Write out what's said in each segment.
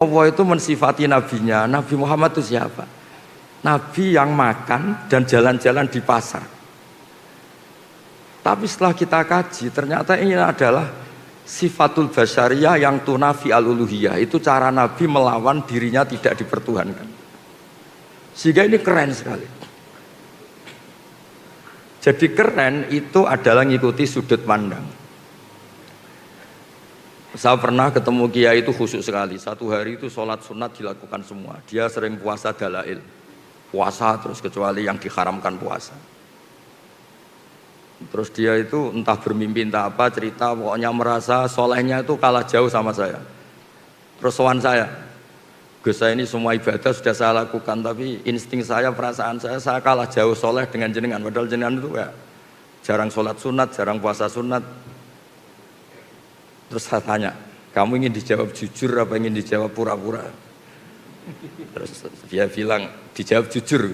Allah itu mensifati nabinya. Nabi Muhammad itu siapa? Nabi yang makan dan jalan-jalan di pasar. Tapi setelah kita kaji, ternyata ini adalah sifatul basyariyah yang tunafi al-uluhiyah. Itu cara Nabi melawan dirinya tidak dipertuhankan. Sehingga ini keren sekali. Jadi keren itu adalah ngikuti sudut pandang. Saya pernah ketemu kiai itu khusyuk sekali. Satu hari itu sholat sunat dilakukan semua. Dia sering puasa dalail. Puasa terus kecuali yang diharamkan puasa. Terus dia itu entah bermimpi entah apa cerita pokoknya merasa solehnya itu kalah jauh sama saya. Terus sowan saya, Gus saya ini semua ibadah sudah saya lakukan tapi insting saya, perasaan saya kalah jauh soleh dengan jenengan. Padahal jenengan itu ya jarang sholat sunat, jarang puasa sunat. Terus saya tanya, kamu ingin dijawab jujur apa ingin dijawab pura-pura? Terus dia bilang, dijawab jujur.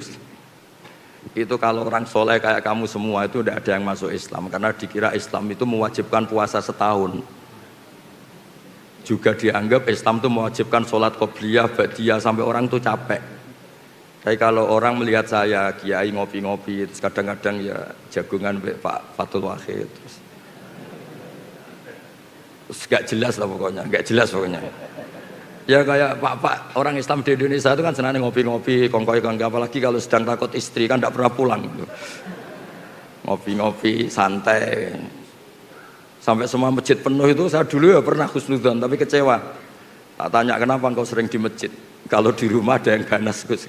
Itu kalau orang soleh kayak kamu semua itu tidak ada yang masuk Islam. Karena dikira Islam itu mewajibkan puasa setahun. Juga dianggap Islam itu mewajibkan sholat qobliyah, ba'diyah sampai orang itu capek. Tapi kalau orang melihat saya, kiai ngopi-ngopi, terus kadang-kadang ya jagungan Pak Fatul Wahid. Terus gak jelas lah pokoknya, gak jelas pokoknya. Ya kayak pak orang Islam di Indonesia itu kan senangnya ngopi-ngopi, kongkoi-kongkoi, apalagi kalau sedang takut istri kan tidak pernah pulang gitu. Ngopi-ngopi, santai. Sampai semua masjid penuh itu saya dulu ya pernah husnudzon tapi kecewa. Tak tanya kenapa engkau sering di masjid? Kalau di rumah ada yang ganas Gus.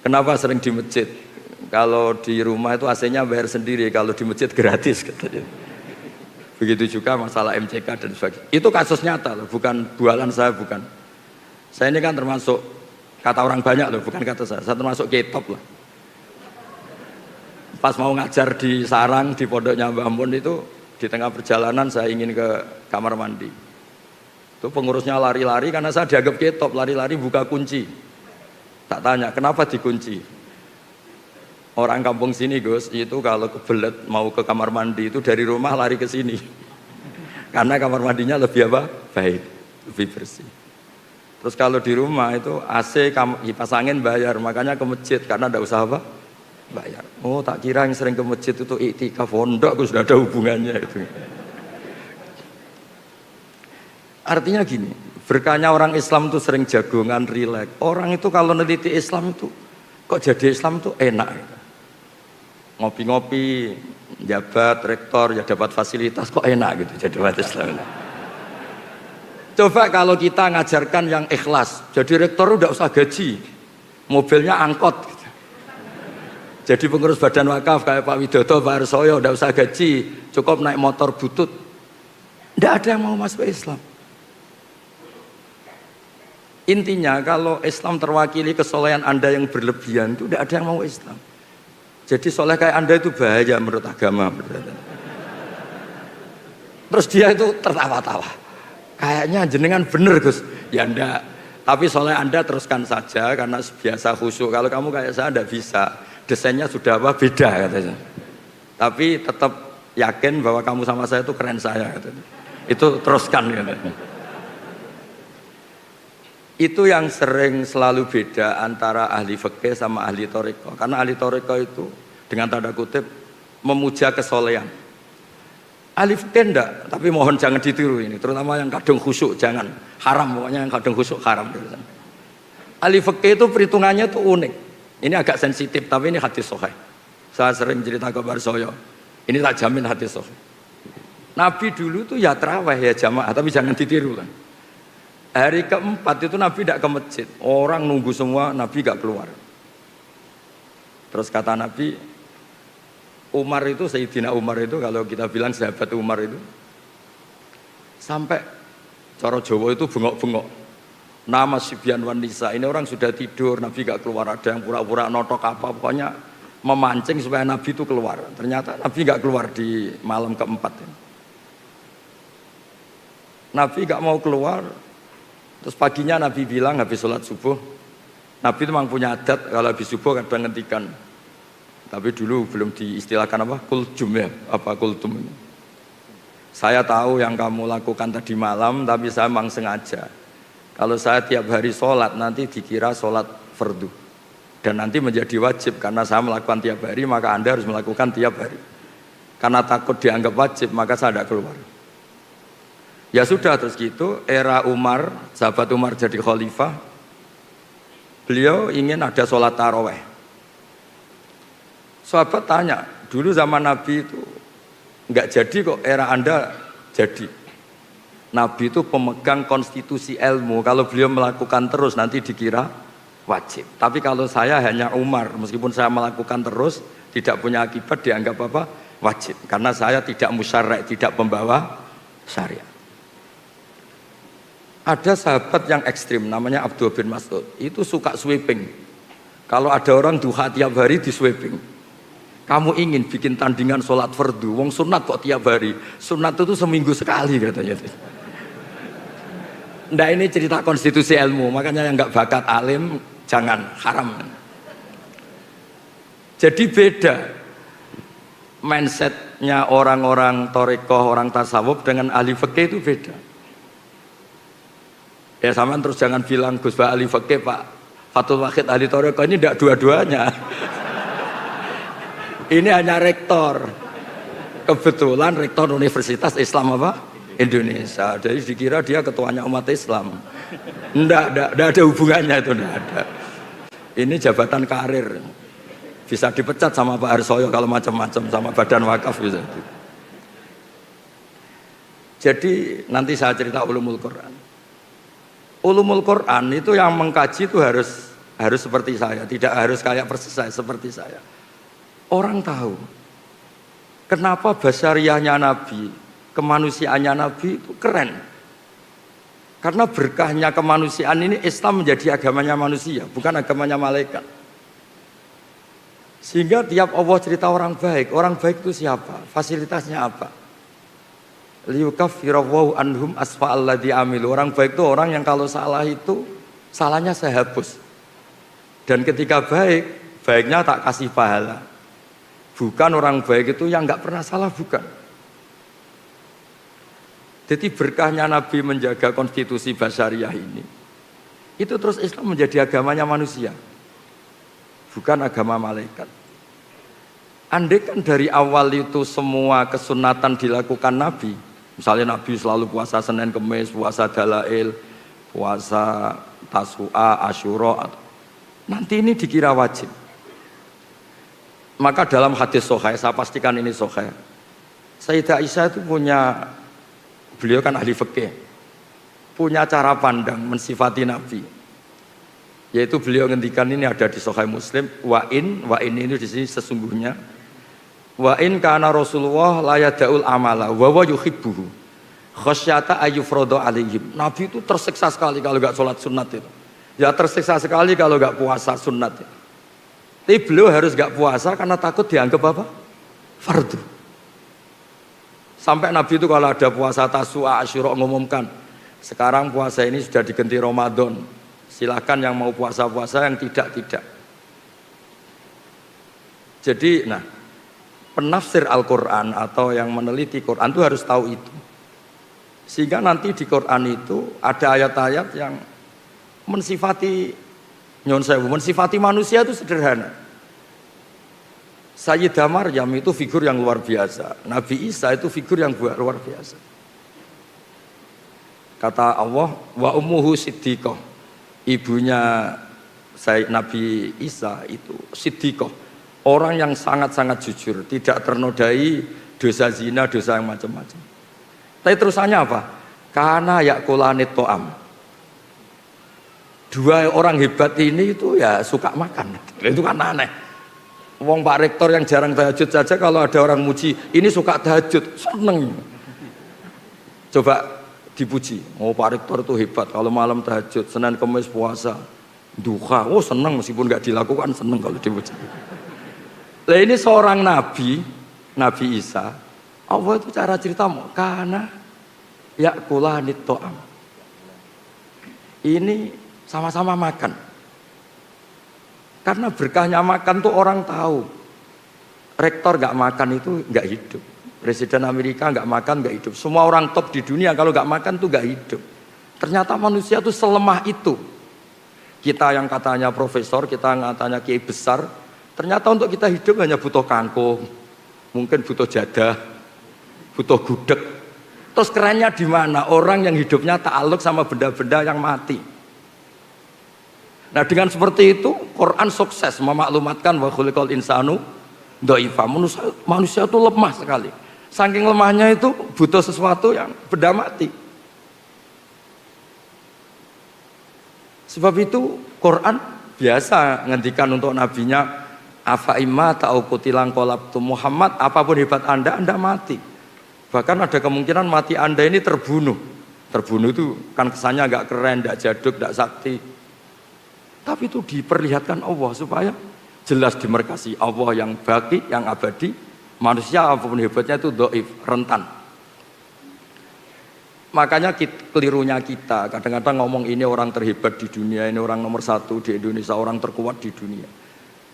Kenapa sering di masjid? Kalau di rumah itu AC-nya bayar sendiri, kalau di masjid gratis katanya. Begitu juga masalah MCK dan sebagainya. Itu kasus nyata loh, bukan bualan saya, bukan. Saya ini kan termasuk, kata orang banyak loh, bukan kata saya termasuk ketop loh. Pas mau ngajar di sarang, di pondoknya Mbah Mun itu, di tengah perjalanan saya ingin ke kamar mandi. Itu pengurusnya lari-lari karena saya dianggap ketop, lari-lari buka kunci. Tak tanya, kenapa dikunci? Orang kampung sini Gus, itu kalau kebelet mau ke kamar mandi itu dari rumah lari ke sini. Karena kamar mandinya lebih apa? Baik, lebih bersih. Terus kalau di rumah itu AC kipas angin bayar, makanya ke masjid karena tidak usah apa? Bayar. Oh, tak kira yang sering ke masjid itu iktikaf pondok, Gus, sudah ada hubungannya itu. Artinya gini, berkahnya orang Islam itu sering jagongan, rileks. Orang itu kalau neliti Islam itu kok jadi Islam itu enak gitu. Ngopi-ngopi, jabat, rektor, ya dapat fasilitas, kok enak gitu jadi umat Islam. Coba kalau kita ngajarkan yang ikhlas, jadi rektor udah usah gaji, mobilnya angkot gitu. Jadi pengurus badan wakaf kayak Pak Widodo, Pak Arsoyo udah usah gaji, cukup naik motor butut. Tidak ada yang mau masuk Islam. Intinya kalau Islam terwakili kesolehan Anda yang berlebihan itu tidak ada yang mau Islam. Jadi soleh kayak Anda itu bahaya menurut agama. Terus dia itu tertawa-tawa. Kayaknya jenengan bener Gus. Ya enggak. Tapi soleh Anda teruskan saja karena biasa khusyuk. Kalau kamu kayak saya enggak bisa. Desainnya sudah apa beda katanya. Tapi tetap yakin bahwa kamu sama saya itu keren saya katanya. Itu teruskan katanya. Itu yang sering selalu beda antara ahli fikih sama ahli thariqah. Karena ahli thariqah itu dengan tanda kutip memuja kesolehan. Ahli fikih enggak, tapi mohon jangan ditiru ini, terutama yang kadung khusyuk jangan. Haram pokoknya yang kadung khusyuk haram. Ahli fikih itu perhitungannya tuh unik. Ini agak sensitif tapi ini hadis sahih. Saya sering cerita ke Barsoyo. Ini tak jamin hadis sahih. Nabi dulu tuh ya tarawih ya jamaah, tapi jangan ditiru kan. Hari keempat itu Nabi tidak ke masjid. Orang nunggu semua, Nabi gak keluar. Terus kata Nabi, Umar itu, Sayyidina Umar itu, kalau kita bilang sahabat Umar itu, sampai cara Jawa itu bengok-bengok. Nama Sibyan wan Nisa, ini orang sudah tidur, Nabi gak keluar. Ada yang pura-pura notok apa, pokoknya memancing supaya Nabi itu keluar. Ternyata Nabi gak keluar di malam keempat. Nabi gak mau keluar. Terus paginya Nabi bilang habis sholat subuh, Nabi itu memang punya adat kalau habis subuh kadang ngentikan. Tapi dulu belum diistilahkan apa? Kultum ya, apa kultum ini. Saya tahu yang kamu lakukan tadi malam, tapi saya memang sengaja. Kalau saya tiap hari sholat nanti dikira sholat fardu dan nanti menjadi wajib karena saya melakukan tiap hari, maka Anda harus melakukan tiap hari. Karena takut dianggap wajib maka saya tidak keluar. Ya sudah, terus gitu era Umar, sahabat Umar jadi khalifah, beliau ingin ada sholat taraweh. Sahabat tanya, dulu zaman Nabi itu nggak jadi kok, era Anda jadi. Nabi itu pemegang konstitusi ilmu, kalau beliau melakukan terus nanti dikira wajib. Tapi kalau saya hanya Umar, meskipun saya melakukan terus tidak punya akibat, dianggap apa? Wajib, karena saya tidak musyarrak, tidak pembawa syariat. Ada sahabat yang ekstrim namanya Abdullah bin Mas'ud, itu suka sweeping. Kalau ada orang duha tiap hari di sweeping. Kamu ingin bikin tandingan sholat fardu, wong sunat kok tiap hari. Sunat itu seminggu sekali katanya. Nggak, ini cerita konstitusi ilmu, makanya yang nggak bakat alim jangan, haram. Jadi beda mindsetnya orang-orang thariqah, orang tasawuf dengan ahli fikih itu beda. Ya sama, terus jangan bilang Gus Pak ahli fikih, Pak Fathul Wahid ahli thariqah, ini tidak dua-duanya. Ini hanya rektor, kebetulan rektor Universitas Islam apa? Indonesia. Jadi dikira dia ketuanya umat Islam. Enggak ada hubungannya itu, enggak ada. Ini jabatan karir. Bisa dipecat sama Pak Harsoyo kalau macam-macam, sama badan wakaf bisa. Jadi nanti saya cerita ulumul Quran. Ulumul Quran itu yang mengkaji itu harus seperti saya, tidak harus kayak persis saya, seperti saya. Orang tahu kenapa basyariahnya Nabi, kemanusiaannya Nabi itu keren. Karena berkahnya kemanusiaan ini Islam menjadi agamanya manusia, bukan agamanya malaikat. Sehingga tiap Allah cerita orang baik itu siapa? Fasilitasnya apa? Liyukaffirallahu anhum asfa'alladzi amilu. Orang baik itu orang yang kalau salah itu salahnya saya hapus. Dan ketika baiknya tak kasih pahala. Bukan orang baik itu yang nggak pernah salah, bukan. Jadi berkahnya Nabi menjaga konstitusi basyariah ini, itu terus Islam menjadi agamanya manusia, bukan agama malaikat. Andai kan dari awal itu semua kesunatan dilakukan Nabi, misalnya Nabi selalu puasa Senin Kemis, puasa Dalail, puasa Tasu'a, Asyura, nanti ini dikira wajib. Maka dalam hadis sahih, saya pastikan ini sahih, Sayyidah Aisyah itu punya, beliau kan ahli fikih, punya cara pandang mensifati Nabi, yaitu beliau ngendikan, ini ada di Sahih Muslim, wa in ini di sini sesungguhnya, wa in kana Rasulullah la yada'ul amala wa wa yuhibbuhu khasyata ayyufradu alaihim. Nabi itu tersiksa sekali kalau enggak sholat sunat itu. Ya tersiksa sekali kalau enggak puasa sunat itu. Tapi beliau harus enggak puasa karena takut dianggap apa? Fardu. Sampai Nabi itu kalau ada puasa Tasu'a, Asyura ngumumkan, sekarang puasa ini sudah diganti Ramadan, silahkan yang mau puasa-puasa, yang tidak. Jadi penafsir Al-Quran atau yang meneliti Quran itu harus tahu itu, sehingga nanti di Quran itu ada ayat-ayat yang mensifati mensifati manusia itu sederhana. Sayyidah Maryam itu figur yang luar biasa, Nabi Isa itu figur yang luar biasa. Kata Allah, wa ummuhu siddiqah, ibunya Nabi Isa itu siddiqah, orang yang sangat-sangat jujur, tidak ternodai dosa zina, dosa yang macam-macam. Tapi terusannya apa? Karena yakulanit to'am. Dua orang hebat ini itu ya suka makan. Itu kan aneh. Wong Pak Rektor yang jarang tahajud saja kalau ada orang muji, ini suka tahajud, seneng. Coba dipuji, oh Pak Rektor itu hebat kalau malam tahajud, Senin Kemis puasa, duha, oh seneng meskipun nggak dilakukan, seneng kalau dipuji. Lah ini seorang Nabi Isa, Allah itu cara cerita karena yakulanit to'am. Ini sama-sama makan. Karena berkahnya makan tuh orang tahu. Rektor nggak makan itu nggak hidup. Presiden Amerika nggak makan nggak hidup. Semua orang top di dunia kalau nggak makan tuh nggak hidup. Ternyata manusia itu selemah itu. Kita yang katanya profesor, kita yang katanya kiai besar, ternyata untuk kita hidup hanya butuh kangkung, mungkin butuh jadah, butuh gudeg. Terus kerennya di mana? Orang yang hidupnya ta'aluk sama benda-benda yang mati. Nah dengan seperti itu, Quran sukses memaklumatkan wa khuliqal insanu dhaifa. Manusia itu lemah sekali. Saking lemahnya itu butuh sesuatu yang benda mati. Sebab itu Quran biasa ngendikan untuk nabinya, afa imma ta'u kutilang kolabtu Muhammad, apapun hebat anda mati. Bahkan ada kemungkinan mati anda ini terbunuh. Terbunuh itu kan kesannya agak keren, tidak jaduk, tidak sakti. Tapi itu diperlihatkan Allah supaya jelas dimerkasi Allah yang baki, yang abadi. Manusia apapun hebatnya itu dhaif, rentan. Makanya kelirunya kita kadang-kadang ngomong ini orang terhebat di dunia, ini orang nomor satu di Indonesia, orang terkuat di dunia.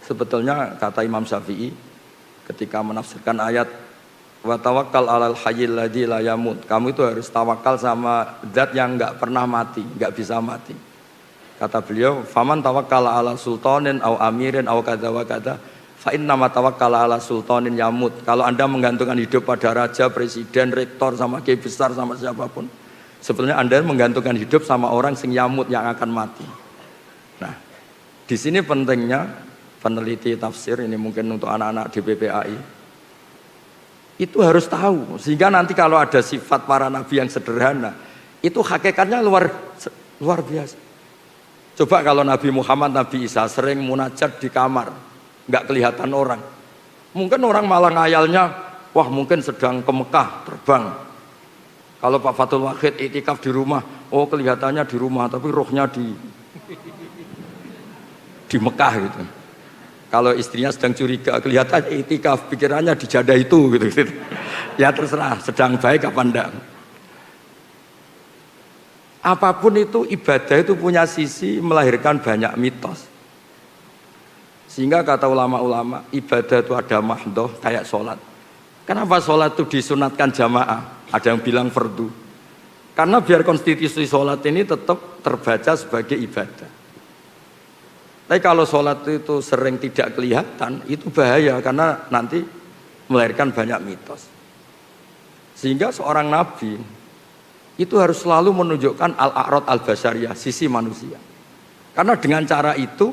Sebetulnya kata Imam Syafi'i ketika menafsirkan ayat wa tawakkal 'alal hayyil ladzi la yamut, kamu itu harus tawakal sama zat yang enggak pernah mati, enggak bisa mati. Kata beliau, faman tawakkala 'ala sultanin aw amirin aw kadza wa kadza fa inna ma tawakkala 'ala sultanin yamut. Kalau Anda menggantungkan hidup pada raja, presiden, rektor sama kiai besar sama siapapun, sebetulnya Anda menggantungkan hidup sama orang sing yamut yang akan mati. Nah, di sini pentingnya peneliti tafsir ini mungkin untuk anak-anak DPPAI itu harus tahu sehingga nanti kalau ada sifat para nabi yang sederhana itu hakikatnya luar biasa. Coba kalau Nabi Muhammad, Nabi Isa sering munajat di kamar, nggak kelihatan orang. Mungkin orang malah ngayalnya, wah mungkin sedang ke Mekah terbang. Kalau Pak Fathul Wahid itikaf di rumah, oh kelihatannya di rumah tapi rohnya di Mekah gitu. Kalau istrinya sedang curiga, kelihatannya itikaf, pikirannya di jadah itu gitu. Ya terserah, sedang baik apa enggak. Apapun itu ibadah itu punya sisi melahirkan banyak mitos. Sehingga kata ulama-ulama ibadah itu ada mahdoh kayak sholat. Kenapa sholat itu disunatkan jamaah? Ada yang bilang fardu. Karena biar konstitusi sholat ini tetap terbaca sebagai ibadah. Tapi kalau sholat itu sering tidak kelihatan, itu bahaya karena nanti melahirkan banyak mitos. Sehingga seorang nabi itu harus selalu menunjukkan al-a'rad al-basyariyah, sisi manusia. Karena dengan cara itu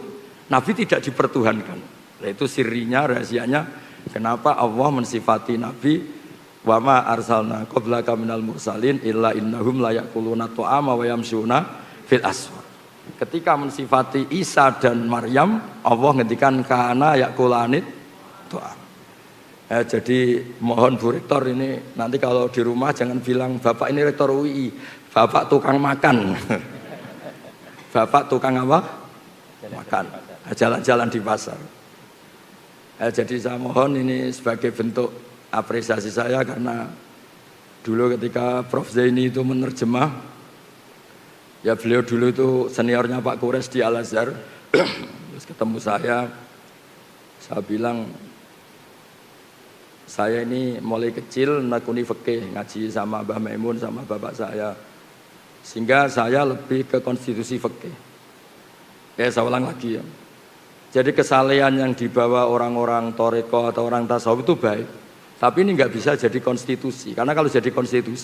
Nabi tidak dipertuhankan. Itu sirinya, rahasianya kenapa Allah mensifati Nabi wa ma arsalna qablaka minal mursalin illa innahum la yaquluna ta'ama wa yamshuna fil aswaq. Ketika mensifati Isa dan Maryam, Allah ngendikan kana yaqulanit ta'am. Jadi mohon Bu Rektor ini nanti kalau di rumah jangan bilang Bapak ini Rektor UI, Bapak tukang makan. Bapak tukang apa? Makan. Jalan-jalan di pasar. Jadi saya mohon ini sebagai bentuk apresiasi saya karena dulu ketika Prof Zaini itu menerjemah, ya beliau dulu itu seniornya Pak Kures di Al-Azhar. Terus ketemu saya bilang, saya ini mulai kecil nekuni fikih, ngaji sama Mbah Maimun sama bapak saya, sehingga saya lebih ke konstitusi fikih. Saya ulang lagi ya. Jadi kesalehan yang dibawa orang-orang toreko atau orang tasawuf itu baik, tapi ini nggak bisa jadi konstitusi, karena kalau jadi konstitusi